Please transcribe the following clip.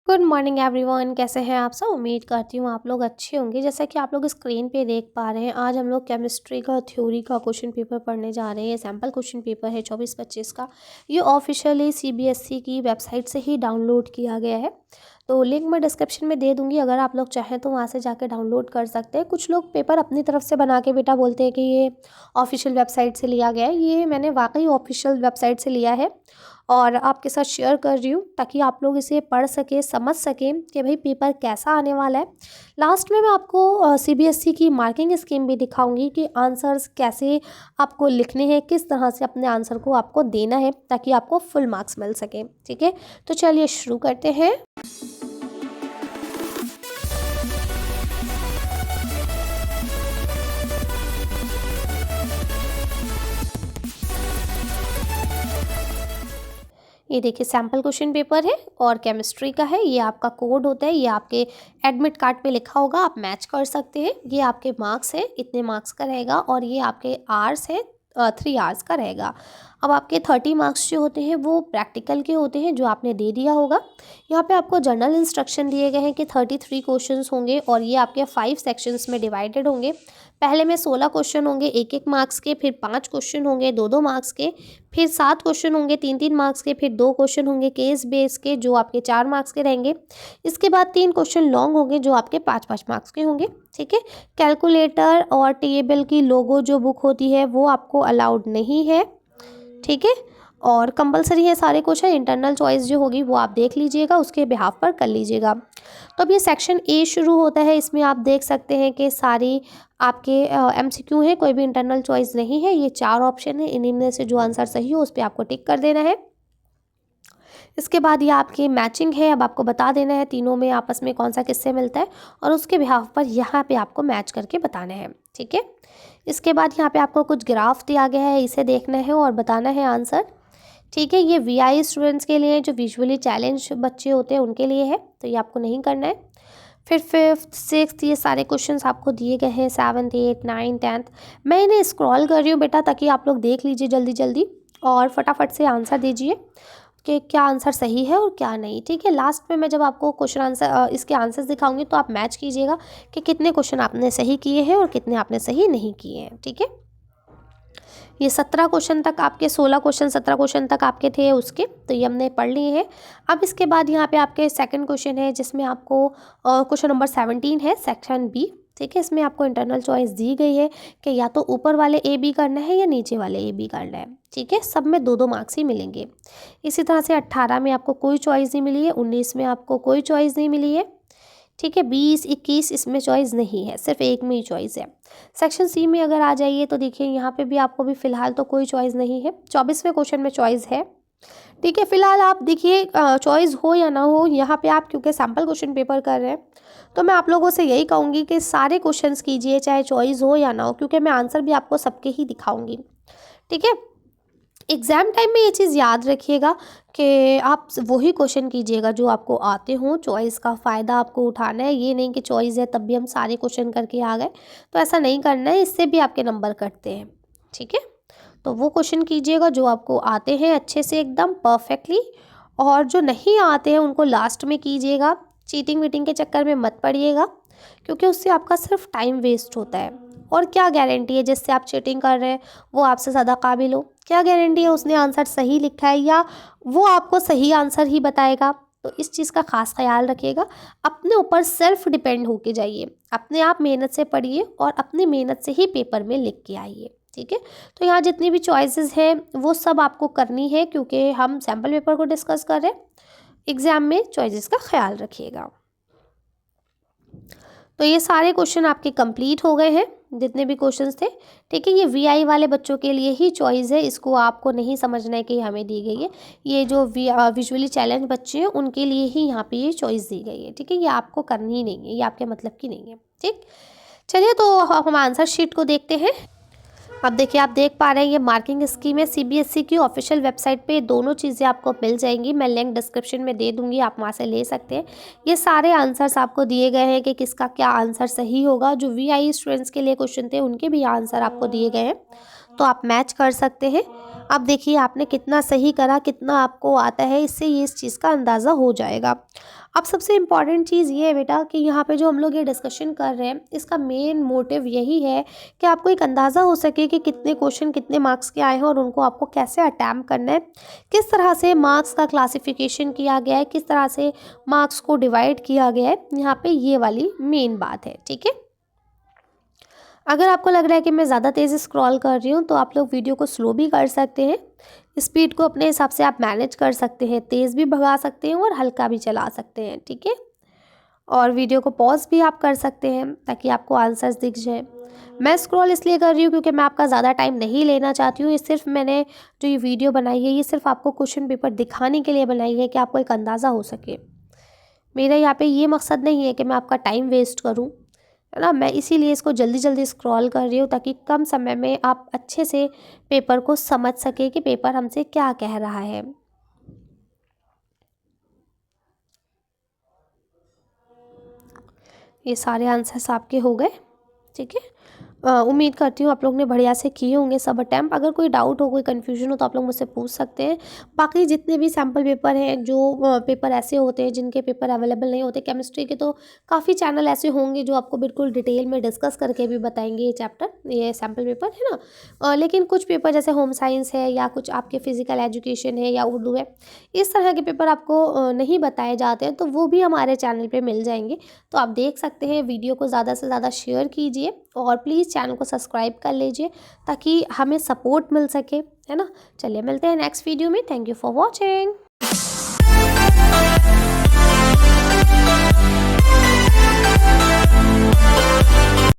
Good morning everyone. कैसे हैं आप सब? उम्मीद करती हूँ आप लोग अच्छे होंगे। जैसा कि आप लोग स्क्रीन पे देख पा रहे हैं, आज हम लोग केमिस्ट्री का थ्योरी का क्वेश्चन पेपर पढ़ने जा रहे हैं। ये सैम्पल क्वेश्चन पेपर है 24-25 का। ये ऑफिशियली सीबीएसई की वेबसाइट से ही डाउनलोड किया गया है, तो लिंक मैं डिस्क्रिप्शन में दे दूँगी। अगर आप लोग चाहें तो वहाँ से जाके डाउनलोड कर सकते हैं। कुछ लोग पेपर अपनी तरफ से बना के बेटा बोलते हैं कि ये ऑफिशियल वेबसाइट से लिया गया है। ये मैंने वाकई ऑफिशियल वेबसाइट से लिया है और आपके साथ शेयर कर रही हूँ ताकि आप लोग इसे पढ़ सकें, समझ सकें कि भाई पेपर कैसा आने वाला है। लास्ट में मैं आपको सीबीएसई की मार्किंग स्कीम भी दिखाऊंगी कि आंसर्स कैसे आपको लिखने हैं, किस तरह से अपने आंसर को आपको देना है ताकि आपको फुल मार्क्स मिल सके। ठीक है, तो चलिए शुरू करते हैं। ये देखिए सैम्पल क्वेश्चन पेपर है और केमिस्ट्री का है। ये आपका कोड होता है, ये आपके एडमिट कार्ड पे लिखा होगा, आप मैच कर सकते हैं। ये आपके मार्क्स है, इतने मार्क्स का रहेगा और ये आपके आवर्स है, 3 आवर्स का रहेगा। अब आपके 30 मार्क्स जो होते हैं वो प्रैक्टिकल के होते हैं जो आपने दे दिया होगा। यहाँ पे आपको जर्नल इंस्ट्रक्शन दिए गए हैं कि 33 क्वेश्चंस होंगे और ये आपके 5 सेक्शंस में डिवाइडेड होंगे। पहले में 16 क्वेश्चन होंगे 1-1 मार्क्स के, फिर 5 क्वेश्चन होंगे 2-2 मार्क्स के, फिर 7 क्वेश्चन होंगे 3-3 मार्क्स के, फिर 2 क्वेश्चन होंगे केस बेस के जो आपके 4 मार्क्स के रहेंगे। इसके बाद 3 क्वेश्चन लॉन्ग होंगे जो आपके 5-5 मार्क्स के होंगे। ठीक है, कैलकुलेटर और टेबल की लोगो जो बुक होती है वो आपको अलाउड नहीं है। ठीक है, और कंपलसरी है सारे क्वेश्चन। इंटरनल चॉइस जो होगी वो आप देख लीजिएगा, उसके बिहाफ पर कर लीजिएगा। तो अब ये सेक्शन ए शुरू होता है। इसमें आप देख सकते हैं कि सारी आपके एमसीक्यू है, कोई भी इंटरनल चॉइस नहीं है। ये 4 ऑप्शन है, इन्हीं में से जो आंसर सही हो उस पर आपको टिक कर देना है। इसके बाद ये आपकी मैचिंग है, अब आपको बता देना है तीनों में आपस में कौन सा किससे मिलता है और उसके बिहाफ पर यहाँ पे आपको मैच करके बताना है। ठीक है, इसके बाद यहाँ पे आपको कुछ ग्राफ दिया गया है, इसे देखना है और बताना है आंसर। ठीक है, ये वीआई स्टूडेंट्स के लिए, जो विजुअली चैलेंज बच्चे होते हैं उनके लिए है, तो ये आपको नहीं करना है। फिर 5th 6th ये सारे क्वेश्चंस आपको दिए गए हैं, 7th 8th 9th 10th। मैं इन्हें स्क्रॉल कर रही हूँ बेटा ताकि आप लोग देख लीजिए जल्दी जल्दी और फटाफट से आंसर दीजिए कि क्या आंसर सही है और क्या नहीं। ठीक है, लास्ट में मैं जब आपको क्वेश्चन आंसर इसके आंसर्स दिखाऊंगी तो आप मैच कीजिएगा कि कितने क्वेश्चन आपने सही किए हैं और कितने आपने सही नहीं किए हैं। ठीक है, ये 17 क्वेश्चन तक आपके, 16 क्वेश्चन 17 क्वेश्चन तक आपके थे उसके, तो ये हमने पढ़ लिए हैं। अब इसके बाद यहाँ पे आपके सेकंड क्वेश्चन है जिसमें आपको क्वेश्चन नंबर 17 है, सेक्शन बी। ठीक है, इसमें आपको इंटरनल चॉइस दी गई है कि या तो ऊपर वाले ए बी करना है या नीचे वाले ए बी करना है। ठीक है, सब में 2-2 मार्क्स ही मिलेंगे। इसी तरह से 18 में आपको कोई चॉइस नहीं मिली है, 19 में आपको कोई चॉइस नहीं मिली है। ठीक है, 20-21 इसमें चॉइस नहीं है, सिर्फ एक में ही चॉइस है। सेक्शन सी में अगर आ जाइए तो देखिए यहाँ पे भी आपको भी फिलहाल तो कोई चॉइस नहीं है। 24वें क्वेश्चन में चॉइस है। ठीक है, फिलहाल आप देखिए चॉइस हो या ना हो, यहाँ पे आप क्योंकि सैम्पल क्वेश्चन पेपर कर रहे हैं तो मैं आप लोगों से यही कहूँगी कि सारे क्वेश्चंस कीजिए चाहे चॉइस हो या ना हो, क्योंकि मैं आंसर भी आपको सबके ही दिखाऊंगी। ठीक है, एग्ज़ाम टाइम में ये चीज़ याद रखिएगा कि आप वही क्वेश्चन कीजिएगा जो आपको आते हों। चॉइस का फ़ायदा आपको उठाना है, ये नहीं कि चॉइस है तब भी हम सारे क्वेश्चन करके आ गए, तो ऐसा नहीं करना है, इससे भी आपके नंबर कटते हैं। ठीक है, तो वो क्वेश्चन कीजिएगा जो आपको आते हैं अच्छे से एकदम परफेक्टली, और जो नहीं आते हैं उनको लास्ट में कीजिएगा। चीटिंग वीटिंग के चक्कर में मत पड़िएगा क्योंकि उससे आपका सिर्फ टाइम वेस्ट होता है। और क्या गारंटी है जिससे आप चीटिंग कर रहे हैं वो आपसे ज़्यादा काबिल हो? क्या गारंटी है उसने आंसर सही लिखा है या वो आपको सही आंसर ही बताएगा? तो इस चीज़ का खास ख्याल रखिएगा। अपने ऊपर सेल्फ डिपेंड होके जाइए, अपने आप मेहनत से पढ़िए और अपनी मेहनत से ही पेपर में लिख के आइए। ठीक है, तो यहाँ जितनी भी चॉइसेस हैं वो सब आपको करनी है क्योंकि हम सैम्पल पेपर को डिस्कस कर रहे हैं। एग्ज़ाम में चॉइसेस का ख्याल रखिएगा। तो ये सारे क्वेश्चन आपके कंप्लीट हो गए हैं, जितने भी क्वेश्चंस थे। ठीक है, ये वीआई वाले बच्चों के लिए ही चॉइस है, इसको आपको नहीं समझना है कि हमें दी गई है। ये जो विजुअली चैलेंज बच्चे हैं उनके लिए ही यहाँ पे ये चॉइस दी गई है। ठीक है, ये आपको करनी ही नहीं है, ये आपके मतलब की नहीं है। ठीक, चलिए तो हम आंसर शीट को देखते हैं। अब देखिए, आप देख पा रहे हैं ये मार्किंग स्कीम है सीबीएसई की ऑफिशियल वेबसाइट पे दोनों चीज़ें आपको मिल जाएंगी। मैं लिंक डिस्क्रिप्शन में दे दूंगी, आप वहाँ से ले सकते हैं। ये सारे आंसर्स आपको दिए गए हैं कि किसका क्या आंसर सही होगा। जो वीआई स्टूडेंट्स के लिए क्वेश्चन थे उनके भी आंसर आपको दिए गए हैं। तो आप मैच कर सकते हैं। अब देखिए आपने कितना सही करा, कितना आपको आता है, इससे ये इस चीज़ का अंदाज़ा हो जाएगा। अब सबसे इम्पॉर्टेंट चीज़ ये है बेटा कि यहाँ पे जो हम लोग ये डिस्कशन कर रहे हैं, इसका मेन मोटिव यही है कि आपको एक अंदाज़ा हो सके कि कितने क्वेश्चन कितने मार्क्स के आए हैं और उनको आपको कैसे अटैम्प्ट करना है, किस तरह से मार्क्स का क्लासिफिकेशन किया गया है, किस तरह से मार्क्स को डिवाइड किया गया है। यहाँ पे ये वाली मेन बात है, ठीक है। अगर आपको लग रहा है कि मैं ज़्यादा तेज़ स्क्रॉल कर रही हूँ तो आप लोग वीडियो को स्लो भी कर सकते हैं। स्पीड को अपने हिसाब से आप मैनेज कर सकते हैं, तेज़ भी भगा सकते हैं और हल्का भी चला सकते हैं, ठीक है। और वीडियो को पॉज भी आप कर सकते हैं ताकि आपको आंसर्स दिख जाए। मैं स्क्रॉल इसलिए कर रही हूँ क्योंकि मैं आपका ज़्यादा टाइम नहीं लेना चाहती हूँ। ये सिर्फ मैंने जो ये वीडियो बनाई है, ये सिर्फ आपको क्वेश्चन पेपर दिखाने के लिए बनाई है कि आपको एक अंदाज़ा हो सके। मेरा यहाँ पे ये मकसद नहीं है कि मैं आपका टाइम वेस्ट करूँ, है ना। मैं इसीलिए इसको जल्दी जल्दी स्क्रॉल कर रही हूँ ताकि कम समय में आप अच्छे से पेपर को समझ सके कि पेपर हमसे क्या कह रहा है। ये सारे आंसर्स आपके हो गए, ठीक है। उम्मीद करती हूँ आप लोग ने बढ़िया से किए होंगे सब अटैम्प्ट। अगर कोई डाउट हो, कोई कन्फ्यूजन हो तो आप लोग मुझसे पूछ सकते हैं। बाकी जितने भी सैम्पल पेपर हैं, जो पेपर ऐसे होते हैं जिनके पेपर अवेलेबल नहीं होते केमिस्ट्री के, तो काफ़ी चैनल ऐसे होंगे जो आपको बिल्कुल डिटेल में डिस्कस करके भी बताएंगे ये चैप्टर, ये सैम्पल पेपर है ना। लेकिन कुछ पेपर जैसे होम साइंस है या कुछ आपके फिजिकल एजुकेशन है या उर्दू है, इस तरह के पेपर आपको नहीं बताए जाते हैं, तो वो भी हमारे चैनल पर मिल जाएंगे। तो आप देख सकते हैं। वीडियो को ज़्यादा से ज़्यादा शेयर कीजिए और प्लीज़ चैनल को सब्सक्राइब कर लीजिए ताकि हमें सपोर्ट मिल सके, है ना। चलिए मिलते हैं नेक्स्ट वीडियो में। Thank you for watching.